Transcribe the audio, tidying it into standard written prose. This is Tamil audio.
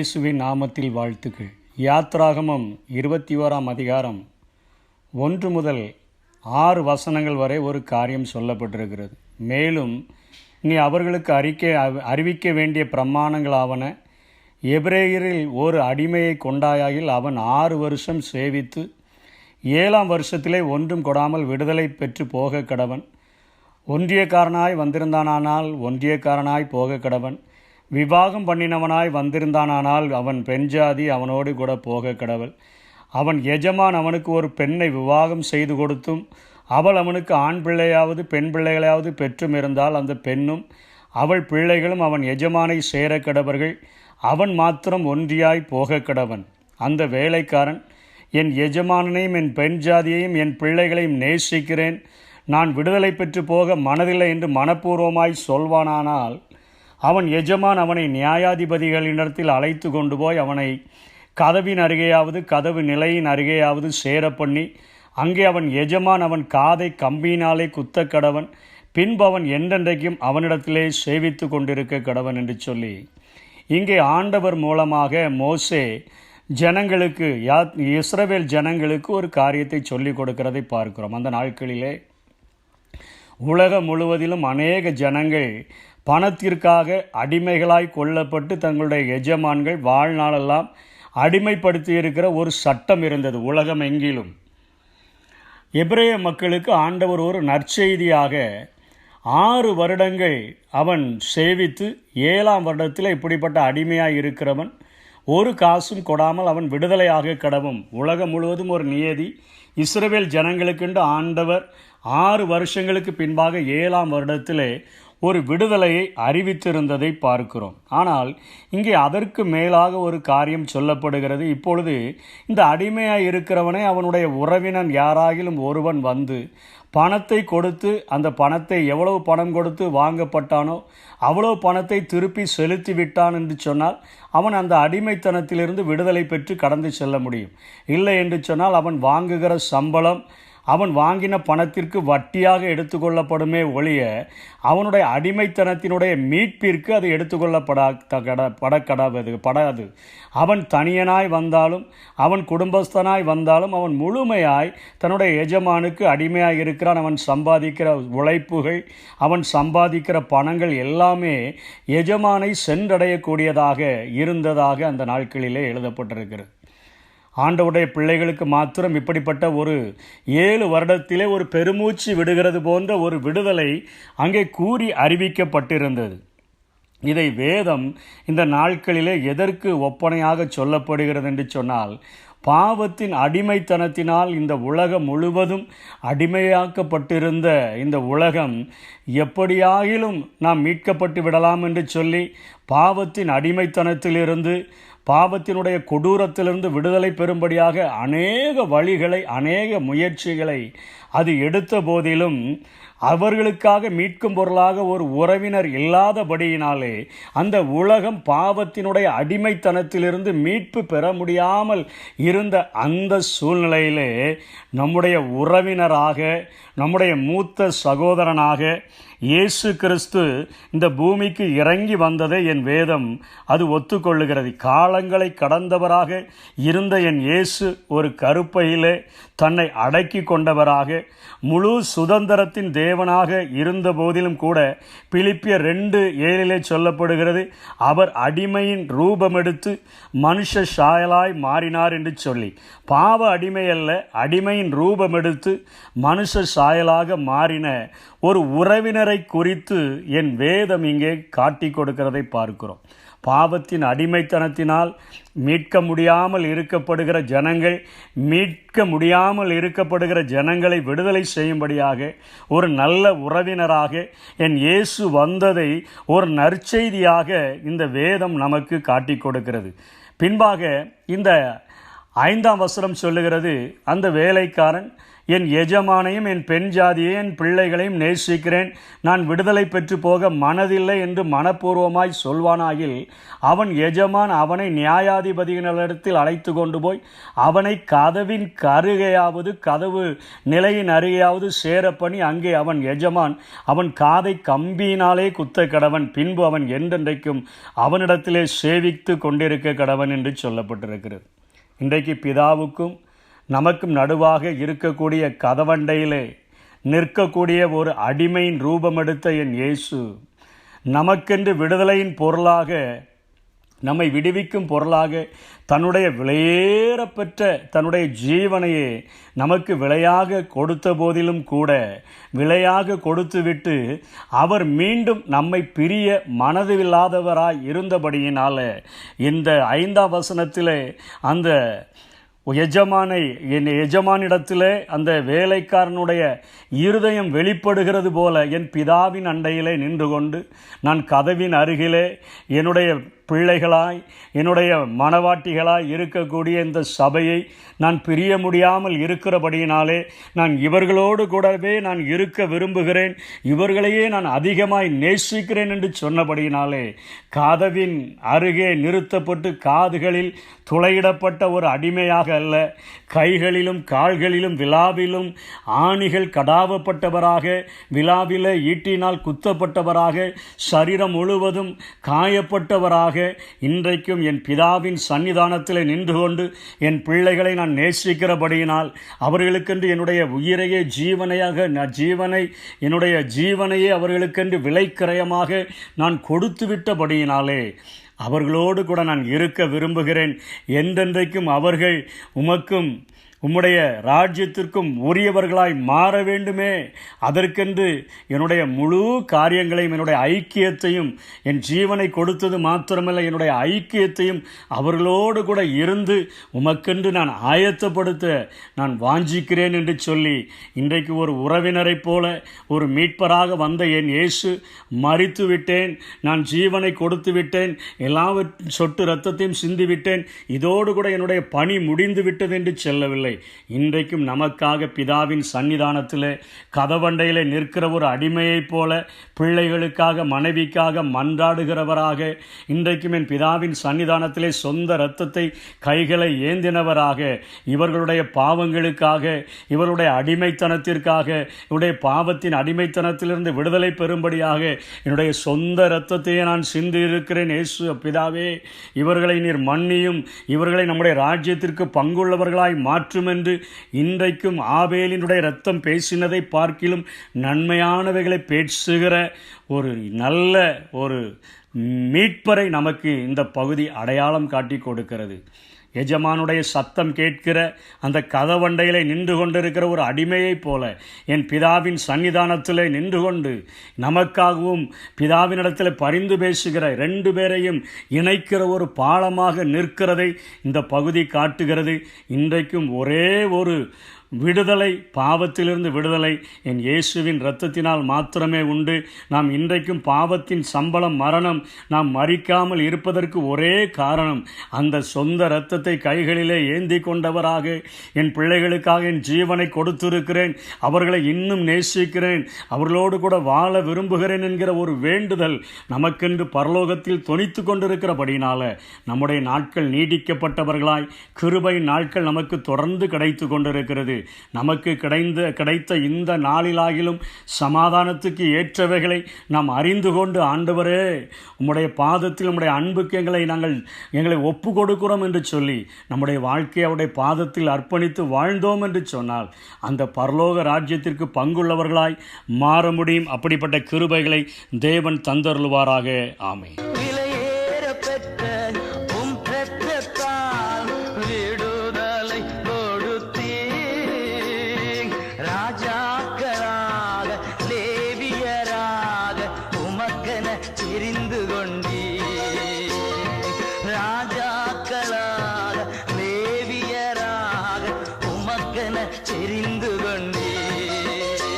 இயேசுவின் நாமத்தில் வாழ்த்துக்கள். யாத்ராகமம் 21 அதிகாரம் 1 முதல் 6 வசனங்கள் வரை ஒரு காரியம் சொல்லப்பட்டிருக்கிறது. மேலும் நீ அவர்களுக்கு அறிவிக்க வேண்டிய பிரமாணங்களாவன, எபிரேயரில் ஒரு அடிமையை கொண்டாயாயில் அவன் 6 வருஷம் சேவித்து 7ஆம் வருஷத்திலே ஒன்றும் கொடாமல் விடுதலை பெற்று போக கடவன். ஒன்றியக்காரனாய் வந்திருந்தானால் ஒன்றியக்காரனாய் போக கடவன். விவாகம் பண்ணினவனாய் வந்திருந்தானால் அவன் பெண்ஜாதி அவனோடு கூட போக கடவள். அவன் எஜமான் அவனுக்கு ஒரு பெண்ணை விவாகம் செய்து கொடுத்தும் அவள் அவனுக்கு ஆண் பிள்ளையாவது பெண் பிள்ளைகளையாவது பெற்றும் இருந்தால் அந்த பெண்ணும் அவள் பிள்ளைகளும் அவன் எஜமானை சேர கடவர்கள். அவன் மாத்திரம் ஒன்றியாய் போக கடவன். அந்த வேலைக்காரன், என் எஜமானனையும் என் பெண் ஜாதியையும் என் பிள்ளைகளையும் நேசிக்கிறேன், நான் விடுதலை பெற்று போக மனதில்லை என்று மனப்பூர்வமாய் சொல்வானானால் அவன் எஜமான் அவனை நியாயாதிபதிகளிடத்தில் அழைத்து கொண்டு போய் அவனை கதவின் அருகேயாவது கதவு நிலையின் அருகேயாவது சேர பண்ணி அங்கே அவன் எஜமான் அவன் காதை கம்பியினாலே குத்த கடவன். பின்பு அவன் என்றென்றைக்கும் அவனிடத்திலே சேவித்து கொண்டிருக்க கடவன் என்று சொல்லி இங்கே ஆண்டவர் மூலமாக மோசே ஜனங்களுக்கு இஸ்ரவேல் ஜனங்களுக்கு ஒரு காரியத்தை சொல்லிக் கொடுக்கிறதை பார்க்கிறோம். அந்த நாட்களிலே உலகம் முழுவதிலும் அநேக ஜனங்கள் பணத்திற்காக அடிமைகளாய் கொல்லப்பட்டு தங்களுடைய எஜமான்கள் வாழ்நாளெல்லாம் அடிமைப்படுத்தி இருக்கிற ஒரு சட்டம் இருந்தது உலகம் எங்கிலும். எபிரேய மக்களுக்கு ஆண்டவர் ஒரு நற்செய்தியாக 6 வருடங்கள் அவன் சேவித்து 7ஆம் வருடத்தில் இப்படிப்பட்ட அடிமையாக இருக்கிறவன் ஒரு காசும் கொடாமல் அவன் விடுதலையாக கடவும். உலகம் முழுவதும் ஒரு நியதி. இஸ்ரவேல் ஜனங்களுக்கென்று ஆண்டவர் 6 வருஷங்களுக்கு பின்பாக 7ஆம் வருடத்திலே ஒரு விடுதலையை அறிவித்திருந்ததை பார்க்கிறோம். ஆனால் இங்கே அதற்கு மேலாக ஒரு காரியம் சொல்லப்படுகிறது. இப்பொழுது இந்த அடிமையாக இருக்கிறவனை அவனுடைய உறவினன் யாராகிலும் ஒருவன் வந்து பணத்தை கொடுத்து, அந்த பணத்தை எவ்வளவு பணம் கொடுத்து வாங்கப்பட்டானோ அவ்வளவு பணத்தை திருப்பி செலுத்தி விட்டான் என்று சொன்னால் அவன் அந்த அடிமைத்தனத்திலிருந்து விடுதலை பெற்று கடந்து செல்ல முடியும். இல்லை என்று சொன்னால் அவன் வாங்குகிற சம்பளம் அவன் வாங்கின பணத்திற்கு வட்டியாக எடுத்துக்கொள்ளப்படுமே ஒழிய அவனுடைய அடிமைத்தனத்தினுடைய மீட்பிற்கு அது எடுத்துக்கொள்ளப்படாது. அவன் தனியனாய் வந்தாலும் அவன் குடும்பஸ்தனாய் வந்தாலும் அவன் முழுமையாய் தன்னுடைய எஜமானுக்கு அடிமையாக இருக்கிறான். அவன் சம்பாதிக்கிற உழைப்புகள், அவன் சம்பாதிக்கிற பணங்கள் எல்லாமே எஜமானை சென்றடையக்கூடியதாக இருந்ததாக அந்த நாட்களிலே எழுதப்பட்டிருக்கிறது. ஆண்டவருடைய பிள்ளைகளுக்கு மாத்திரம் இப்படிப்பட்ட ஒரு 7 வருடத்திலே ஒரு பெருமூச்சு விடுகிறது போன்ற ஒரு விடுதலை அங்கே கூறி அறிவிக்கப்பட்டிருந்தது. இதை வேதம் இந்த நாட்களிலே எதற்கு ஒப்பனையாக சொல்லப்படுகிறது என்று சொன்னால், பாவத்தின் அடிமைத்தனத்தினால் இந்த உலகம் முழுவதும் அடிமையாக்கப்பட்டிருந்த இந்த உலகம் எப்படியாகிலும் நாம் மீட்கப்பட்டு விடலாம் என்று சொல்லி பாவத்தின் அடிமைத்தனத்திலிருந்து பாவத்தினுடைய கொடூரத்திலிருந்து விடுதலை பெறும்படியாக அநேக வழிகளை அநேக முயற்சிகளை அது எடுத்த போதிலும் அவர்களுக்காக மீட்கும் பொருளாக ஒரு உறவினர் இல்லாதபடியினாலே அந்த உலகம் பாவத்தினுடைய அடிமைத்தனத்திலிருந்து மீட்பு பெற முடியாமல் இருந்த அந்த சூழ்நிலையிலே நம்முடைய உறவினராக, நம்முடைய மூத்த சகோதரனாக இயேசு கிறிஸ்து இந்த பூமிக்கு இறங்கி வந்ததை என் வேதம் அது ஒத்துக்கொள்ளுகிறது. காலங்களை கடந்தவராக இருந்த என் இயேசு ஒரு கருப்பையிலே தன்னை அடக்கி கொண்டவராக முழு சுதந்திரத்தின் தேவனாக இருந்த போதிலும் கூட பிலிப்பியர் 2:7 சொல்லப்படுகிறது, அவர் அடிமையின் ரூபமெடுத்து மனுஷ சாயலாய் மாறினார் என்று சொல்லி. பாவ அடிமை அல்ல, அடிமையின் ரூபமெடுத்து மனுஷ சாயலாக மாறின ஒரு உறவினரை குறித்து என் வேதம் இங்கே காட்டி கொடுக்கிறதை பார்க்கிறோம். பாவத்தின் அடிமைத்தனத்தினால் மீட்க முடியாமல் இருக்கப்படுகிற ஜனங்கள், மீட்க முடியாமல் இருக்கப்படுகிற ஜனங்களை விடுதலை செய்யும்படியாக ஒரு நல்ல உறவினராக என் இயேசு வந்ததை ஒரு நற்செய்தியாக இந்த வேதம் நமக்கு காட்டி கொடுக்கிறது. பின்பாக இந்த 5ஆம் வசனம் சொல்லுகிறது, அந்த வேலைக்காரன், என் எஜமானையும் என் பெண் ஜாதியை என் பிள்ளைகளையும் நேசிக்கிறேன், நான் விடுதலை பெற்று போக மனதில்லை என்று மனப்பூர்வமாய் சொல்வானாகில் அவன் எஜமான் அவனை நியாயாதிபதிகளிடத்தில் அழைத்து கொண்டு போய் அவனை கதவின் கருகையாவது கதவு நிலையின் அருகையாவது சேரப்பணி அங்கே அவன் எஜமான் அவன் காதை கம்பியினாலே குத்த கடவன், பின்பு அவன் என்றென்றைக்கும் அவனிடத்திலே சேவித்து கொண்டிருக்க கடவன் என்று சொல்லப்பட்டிருக்கிறது. இன்றைக்கு பிதாவுக்கும் நமக்கும் நடுவாக இருக்கக்கூடிய கதவண்டையிலே நிற்கக்கூடிய ஒரு அடிமையின் ரூபமெடுத்த என் இயேசு நமக்கென்று விடுதலையின் பொருளாக, நம்மை விடுவிக்கும் பொருளாக தன்னுடைய விலையேறப்பெற்ற தன்னுடைய ஜீவனையே நமக்கு விலையாக கொடுத்த போதிலும் கூட விலையாக கொடுத்துவிட்டு அவர் மீண்டும் நம்மை பிரிய மனதில்லாதவராய் இருந்தபடியினால இந்த 5ஆம் வசனத்திலே அந்த எஜமானிடத்திலே அந்த வேலைக்காரனுடைய இருதயம் வெளிப்படுகிறது போல என் பிதாவின் அண்டையிலே நின்று கொண்டு நான் கதவின் அருகிலே என்னுடைய பிள்ளைகளாய் என்னுடைய மனவாட்டிகளாய் இருக்கக்கூடிய இந்த சபையை நான் பிரிய முடியாமல் இருக்கிறபடியினாலே நான் இவர்களோடு கூடவே நான் இருக்க விரும்புகிறேன், இவர்களையே நான் அதிகமாய் நேசிக்கிறேன் என்று சொன்னபடியினாலே கதவின் அருகே நிறுத்தப்பட்டு காதுகளில் துளையிடப்பட்ட ஒரு அடிமையாக அல்ல, கைகளிலும் கால்களிலும் விலாவிலும் ஆணிகள் கடாவப்பட்டவராக, விலாவில ஈட்டினால் குத்தப்பட்டவராக, சரீரம் முழுவதும் காயப்பட்டவராக இன்றைக்கும் என் பிதாவின் சன்னிதானத்தில் நின்று கொண்டு என் பிள்ளைகளை நான் நேசிக்கிறபடியினால் அவர்களுக்கென்று என்னுடைய உயிரையே என்னுடைய ஜீவனையே அவர்களுக்கென்று விலைக்கிரயமாக நான் கொடுத்து விட்டபடியினாலே அவர்களோடு கூட நான் இருக்க விரும்புகிறேன். என்றென்றைக்கும் அவர்கள் உமக்கும் உம்முடைய ராஜ்யத்திற்கும் உரியவர்களாய் மாற வேண்டுமே, அதற்கென்று என்னுடைய முழு காரியங்களையும் என்னுடைய ஐக்கியத்தையும் என் ஜீவனை கொடுத்தது மாத்திரமல்ல என்னுடைய ஐக்கியத்தையும் அவர்களோடு கூட இருந்து உமக்கென்று நான் ஆயத்தப்படுத்த நான் வாஞ்சிக்கிறேன் என்று சொல்லி இன்றைக்கு ஒரு உறவினரைப் போல ஒரு மீட்பராக வந்த என் இயேசு மரித்து விட்டேன், நான் ஜீவனை கொடுத்து விட்டேன், எல்லாவற்றையும் சொட்டு இரத்தத்தையும் சிந்திவிட்டேன், இதோடு கூட என்னுடைய பணி முடிந்து விட்டது என்று சொல்லவில்லை. இன்றைக்கும் நமக்காக பிதாவின் சன்னிதானத்திலே கதவண்டையிலே நிற்கிற ஒரு அடிமையைப் போல பிள்ளைகளுக்காக மனைவிக்காக மன்றாடுகிறவராக இன்றைக்கும் என் பிதாவின் சன்னிதானத்திலே சொந்த இரத்தத்தை கைகளை ஏந்தினவராக இவர்களுடைய பாவங்களுக்காக இவருடைய அடிமைத்தனத்திற்காக இவருடைய பாவத்தின் அடிமைத்தனத்திலிருந்து விடுதலை பெறும்படியாக என்னுடைய சொந்த இரத்தத்தையே நான் சிந்தி இருக்கிறேன். இயேசு பிதாவே, இவர்களை நீர் மன்னியும், இவர்களை நம்முடைய ராஜ்யத்திற்கு பங்குள்ளவர்களாய் மாற்றும் என்று இன்றைக்கும் ஆபேலினுடைய இரத்தம் பேசினதை பார்க்கிலும் நன்மையானவைகளை பேசுகிற ஒரு நல்ல ஒரு மீட்பரை நமக்கு இந்த பகுதி அடையாளம் காட்டி கொடுக்கிறது. எஜமானுடைய சத்தம் கேட்கிற அந்த கதவண்டையிலே நின்று கொண்டிருக்கிற ஒரு அடிமையைப் போல என் பிதாவின் சன்னிதானத்திலே நின்று கொண்டு நமக்காகவும் பிதாவினிடத்தில் பரிந்து பேசுகிற 2 பேரையும் இணைக்கிற ஒரு பாலமாக நிற்கிறதை இந்த பகுதி காட்டுகிறது. இன்றைக்கும் ஒரே ஒரு விடுதலை, பாவத்திலிருந்து விடுதலை என் இயேசுவின் இரத்தத்தினால் மாத்திரமே உண்டு. நாம் இன்றைக்கும் பாவத்தின் சம்பளம் மரணம், நாம் மரிக்காமல் இருப்பதற்கு ஒரே காரணம் அந்த சொந்த இரத்தத்தை கைகளிலே ஏந்தி கொண்டவராக என் பிள்ளைகளுக்காக என் ஜீவனை கொடுத்திருக்கிறேன், அவர்களை இன்னும் நேசிக்கிறேன், அவர்களோடு கூட வாழ விரும்புகிறேன் என்கிற ஒரு வேண்டுதல் நமக்கென்று பரலோகத்தில் தொனித்து கொண்டிருக்கிறபடினால நம்முடைய நாட்கள் நீடிக்கப்பட்டவர்களாய் கிருபை நாட்கள் நமக்கு தொடர்ந்து கிடைத்து கொண்டிருக்கிறது. நமக்கு கிடைத்த இந்த நாளிலாகிலும் சமாதானத்துக்கு ஏற்றவைகளை நாம் அறிந்து கொண்டு, ஆண்டவரே உம்முடைய பாதத்தில் உம்முடைய அன்புக்கு எங்களை ஒப்பு கொடுக்கிறோம் என்று சொல்லி நம்முடைய வாழ்க்கையை அவருடைய பாதத்தில் அர்ப்பணித்து வாழ்ந்தோம் என்று சொன்னால் அந்த பரலோக ராஜ்யத்திற்கு பங்குள்ளவர்களாய் மாற முடியும். அப்படிப்பட்ட கிருபைகளை தேவன் தந்தருளுவாராக. ஆமென். ராஜாக்களாக லேவியராக உமக்கென தெரிந்து